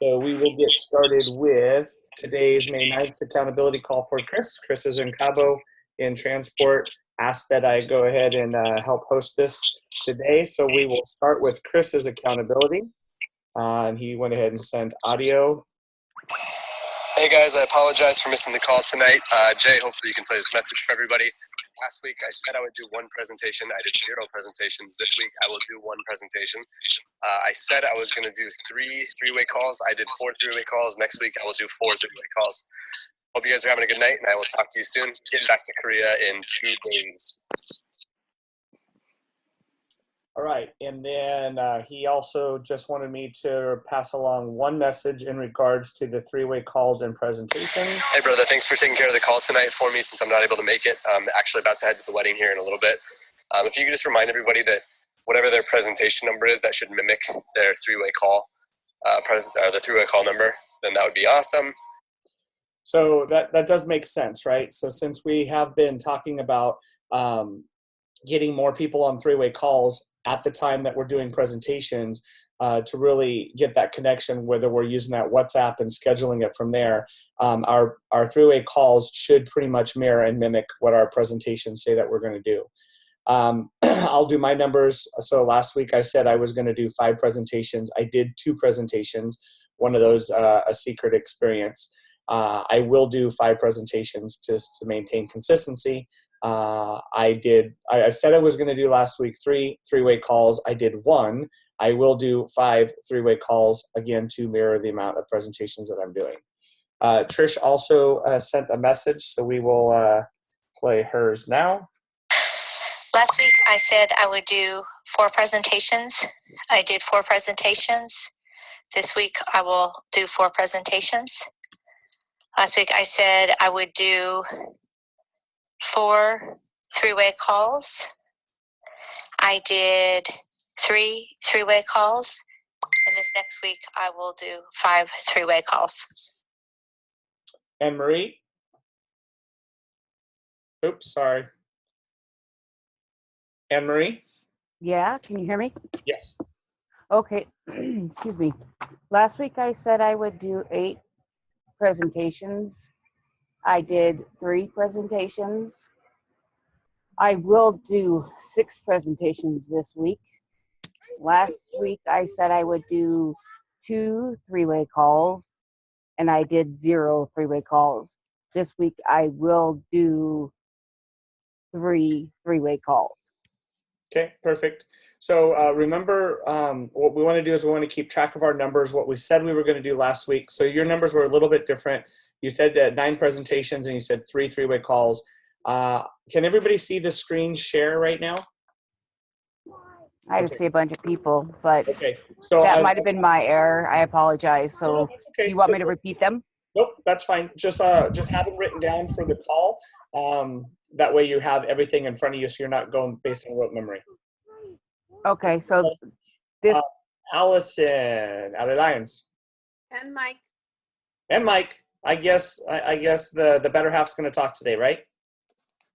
So we will get started with today's May 9th accountability call for Chris. Chris is in Cabo in transport. Asked that I go ahead and help host this today. So we will start with Chris's accountability. And he went ahead and sent audio. Hey guys, I apologize for missing the call tonight. Jay, hopefully you can play this message for everybody. Last week I said I would do one presentation. I did 0 presentations. This week I will do 1 presentation. I said I was going to do 3 three-way calls. I did 4 three-way calls. Next week I will do 4 three-way calls. Hope you guys are having a good night, and I will talk to you soon. Getting back to Korea in 2 days. All right, and then he also just wanted me to pass along one message in regards to the 3-way calls and presentations. Hey brother, thanks for taking care of the call tonight for me since I'm not able to make it. I'm actually about to head to the wedding here in a little bit. If you could just remind everybody that whatever their presentation number is, that should mimic their 3-way call, the 3-way call number, then that would be awesome. So that does make sense, right? So since we have been talking about getting more people on 3-way calls at the time that we're doing presentations to really get that connection, whether we're using that WhatsApp and scheduling it from there, our 3-way calls should pretty much mirror and mimic what our presentations say that we're going to do. I'll do my numbers. So last week I said I was going to do 5 presentations. I did 2 presentations. One of those a secret experience. I will do 5 presentations just to maintain consistency. I said I was going to do last week 3 three-way calls. I did 1. I will do 5 3-way calls, again, to mirror the amount of presentations that I'm doing. Trish also sent a message, so we will play hers now. Last week I said I would do 4 presentations. I did 4 presentations. This week I will do 4 presentations. Last week I said I would do 4 three-way calls. I did 3 three-way calls. And this next week I will do 5 three-way calls. And Marie? Oops, sorry. Anne Marie? Yeah, can you hear me? Yes. Okay, excuse me. Last week I said I would do 8 presentations. I did 3 presentations. I will do 6 presentations this week. Last week I said I would do 2 three-way calls, and I did 0 three-way calls. This week I will do 3 three-way calls. Okay, perfect. So remember, what we want to do is we want to keep track of our numbers, what we said we were going to do last week. So your numbers were a little bit different. You said 9 presentations and you said 3 three-way calls. Can everybody see the screen share right now? I just see a bunch of people, but okay. So that might have been my error. I apologize. So okay. Do you want me to repeat them? Nope, that's fine. Just have them written down for the call. That way you have everything in front of you, so you're not going based on rote memory. Okay, so this Allison, Ale Lyons. And Mike. And Mike. I guess the better half's going to talk today, right?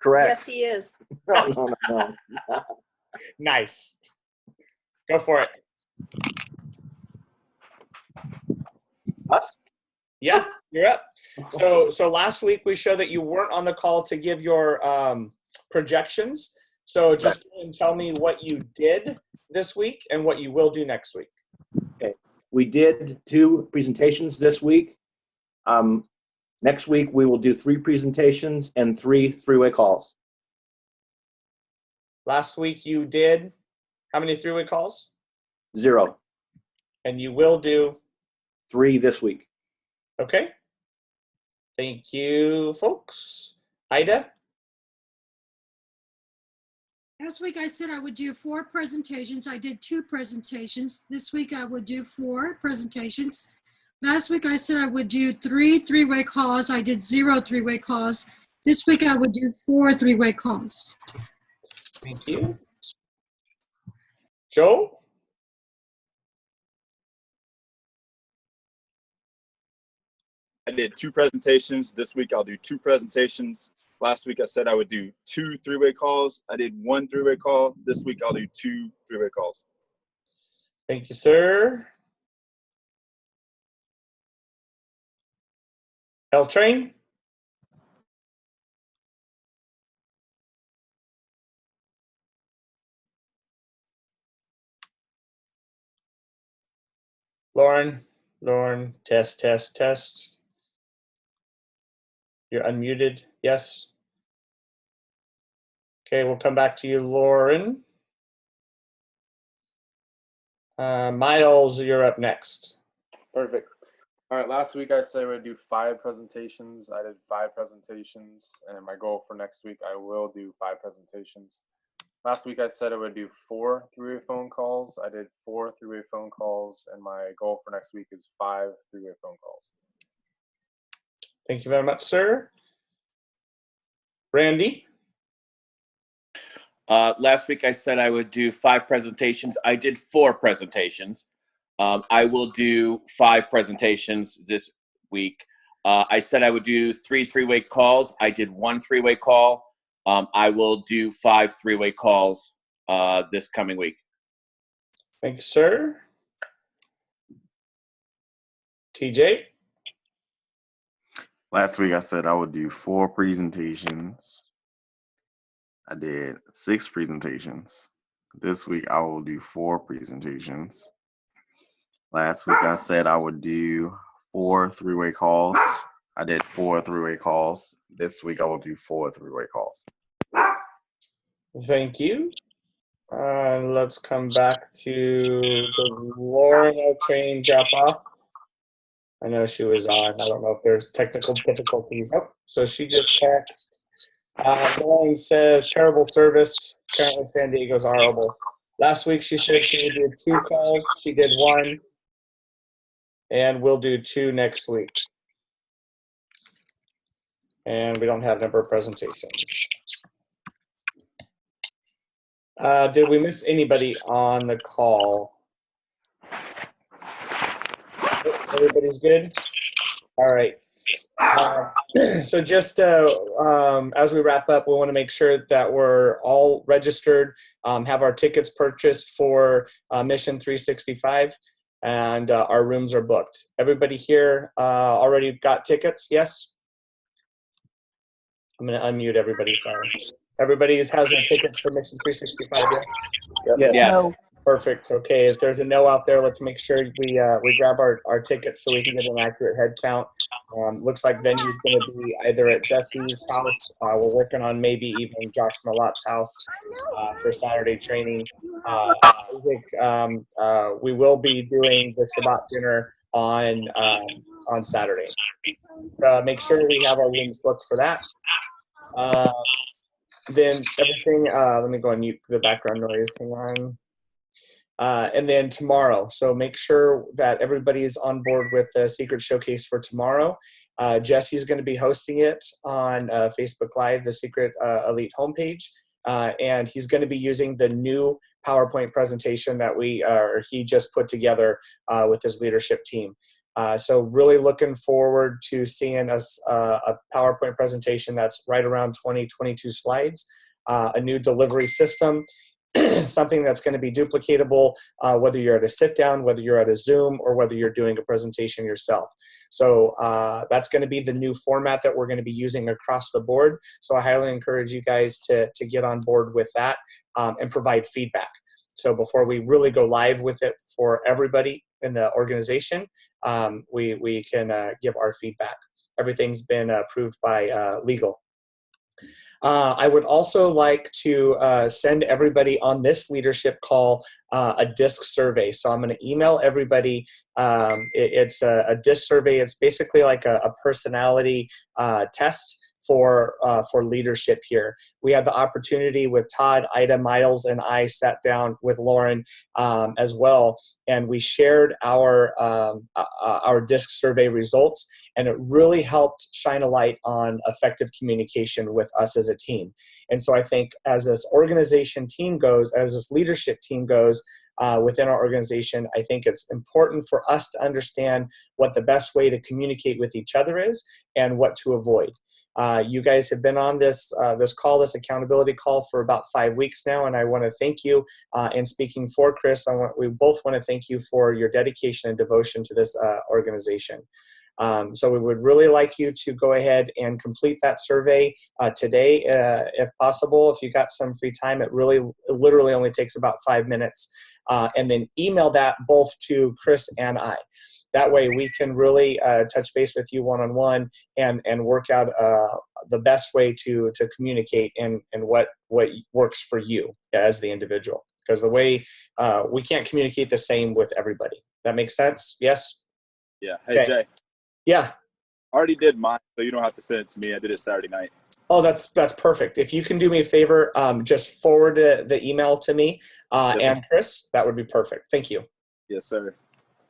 Correct. Yes, he is. No. Nice. Go for it. Us? Yeah, you're up. So last week we showed that you weren't on the call to give your projections. So just go and tell me what you did this week and what you will do next week. Okay. We did 2 presentations this week. Next week we will do 3 presentations and 3 three-way calls. Last week you did how many 3-way calls? 0. And you will do 3 this week. Okay. Thank you, folks. Ida? Last week I said I would do 4 presentations. I did 2 presentations. This week I would do 4 presentations. Last week I said I would do 3 three-way calls. I did 0 three-way calls. This week I would do 4 three-way calls. Thank you. Joe? I did 2 presentations. This week I'll do 2 presentations. Last week I said I would do 2 three-way calls. I did 1 three-way call. This week I'll do 2 three-way calls. Thank you, sir. L Train? Lauren? Lauren, test, test, test. You're unmuted. Yes. Okay, we'll come back to you, Lauren. Miles, you're up next. Perfect. All right, last week I said I would do 5 presentations. I did 5 presentations, and my goal for next week, I will do 5 presentations. Last week I said I would do 4 three-way phone calls. I did 4 three-way phone calls, and my goal for next week is 5 three-way phone calls. Thank you very much, sir. Randy? Last week I said I would do 5 presentations. I did 4 presentations. I will do 5 presentations this week. I said I would do 3 three-way calls. I did 1 three-way call. I will do 5 three-way calls this coming week. Thank you, sir. TJ? Last week I said I would do 4 presentations. I did 6 presentations. This week I will do 4 presentations. Last week I said I would do 4 three-way calls. I did 4 three-way calls. This week I will do 4 three-way calls. Thank you. Let's come back to the Lauren O'Train drop off. I know she was on. I don't know if there's technical difficulties. Oh, so she just texted. Lauren says, terrible service. Apparently San Diego's horrible. Last week she said she would do 2 calls. She did 1. And we'll do 2 next week. And we don't have number of presentations. Did we miss anybody on the call? Everybody's good? All right. So just as we wrap up, we want to make sure that we're all registered, have our tickets purchased for Mission 365, and our rooms are booked. Everybody here already got tickets? Yes? I'm going to unmute everybody, sorry. Everybody has their tickets for Mission 365, yes? Yes. Yes. No. Perfect. Okay, if there's a no out there, let's make sure we grab our tickets so we can get an accurate head count. Looks like venue's going to be either at Jesse's house. We're working on maybe even Josh Malot's house for Saturday training. We will be doing the Shabbat dinner on Saturday. Make sure we have our rooms booked for that. Then everything. Let me go and mute the background noise. Hang on. And then tomorrow. So make sure that everybody is on board with the Secret Showcase for tomorrow. Jesse's going to be hosting it on Facebook Live, the Secret Elite homepage. And he's going to be using the new PowerPoint presentation that he just put together with his leadership team. So really looking forward to seeing us a PowerPoint presentation that's right around 22 slides, a new delivery system, something that's going to be duplicatable, whether you're at a sit down, whether you're at a Zoom, or whether you're doing a presentation yourself. So that's going to be the new format that we're going to be using across the board. So I highly encourage you guys to get on board with that and provide feedback. So before we really go live with it for everybody in the organization, we can give our feedback. Everything's been approved by legal. I would also like to send everybody on this leadership call a DISC survey. So I'm going to email everybody. It's a DISC survey. It's basically like a personality test for leadership here. We had the opportunity with Todd, Ida, Miles, and I sat down with Lauren as well, and we shared our DISC survey results, and it really helped shine a light on effective communication with us as a team. And so I think as this organization team goes, as this leadership team goes, within our organization, I think it's important for us to understand what the best way to communicate with each other is and what to avoid. You guys have been on this this accountability call for about 5 weeks now, and I want to thank you. And speaking for Chris, we both want to thank you for your dedication and devotion to this organization. So we would really like you to go ahead and complete that survey today, if possible. If you got some free time, it literally only takes about 5 minutes. And then email that both to Chris and I. That way we can really touch base with you one-on-one and work out the best way to communicate and what works for you as the individual. Because the way we can't communicate the same with everybody. That makes sense? Yes? Yeah. Hey, Okay. Jay. Yeah. I already did mine, so you don't have to send it to me. I did it Saturday night. Oh, that's perfect. If you can do me a favor, just forward the email to me Yes, and Chris, that would be perfect. Thank you. Yes, sir.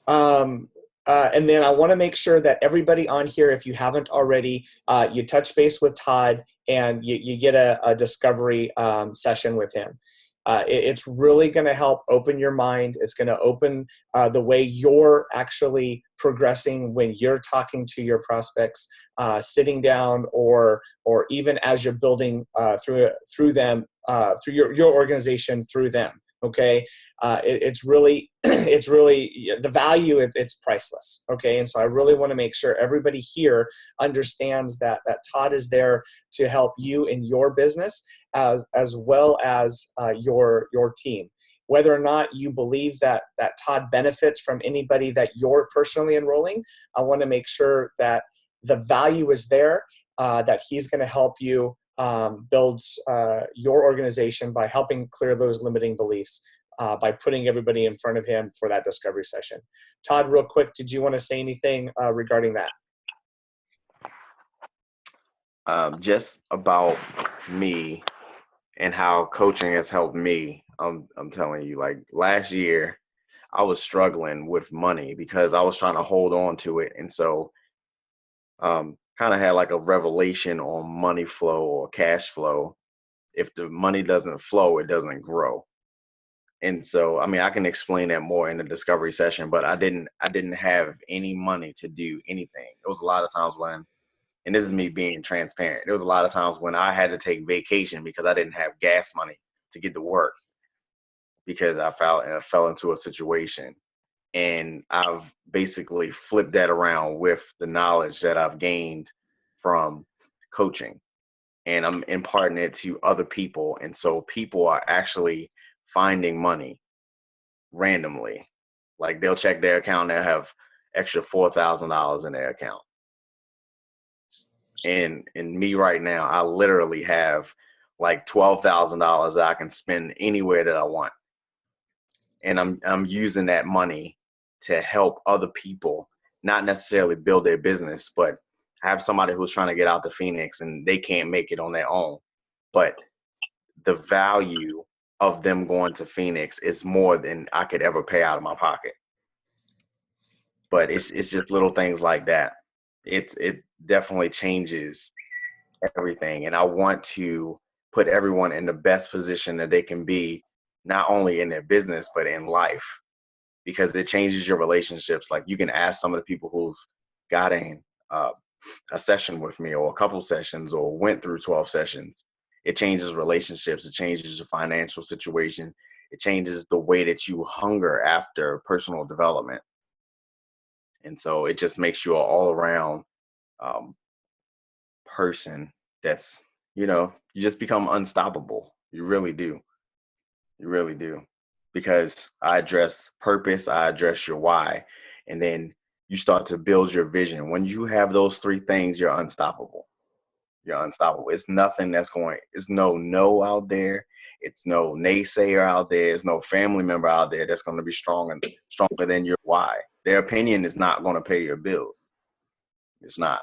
And then I want to make sure that everybody on here, if you haven't already, you touch base with Todd and you get a discovery session with him. It's really going to help open your mind. It's going to open the way you're actually progressing when you're talking to your prospects, sitting down, or even as you're building through them, through your organization, through them. Okay, it's really the value. It's priceless. Okay, and so I really want to make sure everybody here understands that Todd is there to help you in your business as well as your team. Whether or not you believe that Todd benefits from anybody that you're personally enrolling, I want to make sure that the value is there. That he's going to help you build your organization by helping clear those limiting beliefs by putting everybody in front of him for that discovery session. Todd, real quick, did you want to say anything regarding that? Just about me and how coaching has helped me. I'm telling you, like last year, I was struggling with money because I was trying to hold on to it. And so kind of had like a revelation on money flow or cash flow. If the money doesn't flow, it doesn't grow. And so, I mean, I can explain that more in the discovery session, but I didn't have any money to do anything. It was a lot of times when, and this is me being transparent, there was a lot of times when I had to take vacation because I didn't have gas money to get to work because I fell into a situation. And I've basically flipped that around with the knowledge that I've gained from coaching, and I'm imparting it to other people. And so people are actually finding money randomly. Like they'll check their account, they'll have extra $4,000 in their account. And in me right now, I literally have like $12,000 that I can spend anywhere that I want. And I'm using that money to help other people, not necessarily build their business, but I have somebody who's trying to get out to Phoenix and they can't make it on their own. But the value of them going to Phoenix is more than I could ever pay out of my pocket. But it's just little things like that. It definitely changes everything. And I want to put everyone in the best position that they can be, not only in their business, but in life, because it changes your relationships. Like you can ask some of the people who've gotten a session with me or a couple sessions or went through 12 sessions. It changes relationships. It changes your financial situation. It changes the way that you hunger after personal development. And so it just makes you an all around person that's, you just become unstoppable. You really do. You really do. Because I address purpose, I address your why, and then you start to build your vision. When you have those three things, you're unstoppable. You're unstoppable. It's nothing it's no out there. It's no naysayer out there. It's no family member out there that's going to be stronger than your why. Their opinion is not going to pay your bills. It's not.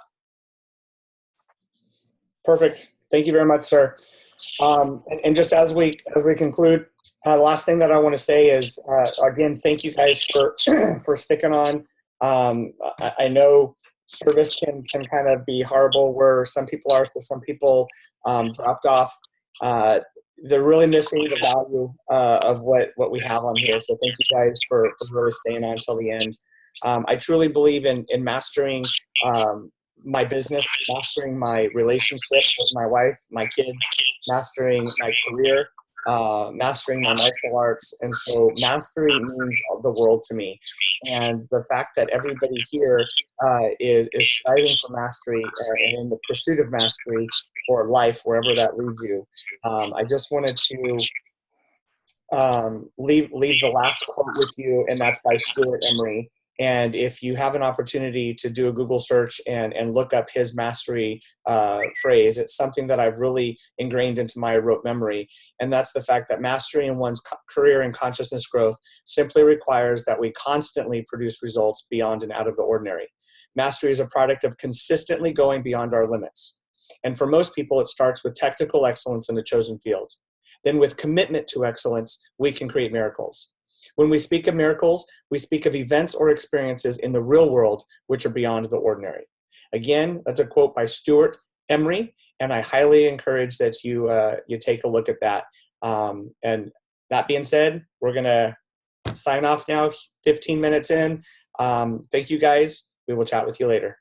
Perfect. Thank you very much, sir. And just as we conclude, the last thing that I want to say is, again, thank you guys for for sticking on. I know service can kind of be horrible where some people are, so some people dropped off. They're really missing the value of what we have on here. So thank you guys for really staying on until the end. I truly believe in mastering my business, mastering my relationship with my wife, my kids, mastering my career, mastering my martial arts. And so mastery means the world to me. And the fact that everybody here is striving for mastery and in the pursuit of mastery for life, wherever that leads you. I just wanted to leave the last quote with you, and that's by Stuart Emery. And if you have an opportunity to do a Google search and look up his mastery phrase, it's something that I've really ingrained into my rote memory. And that's the fact that mastery in one's career and consciousness growth simply requires that we constantly produce results beyond and out of the ordinary. Mastery is a product of consistently going beyond our limits. And for most people, it starts with technical excellence in a chosen field. Then with commitment to excellence, we can create miracles. When we speak of miracles, we speak of events or experiences in the real world which are beyond the ordinary. Again, that's a quote by Stuart Emery, and I highly encourage that you take a look at that. And that being said, we're going to sign off now, 15 minutes in. Thank you guys. We will chat with you later.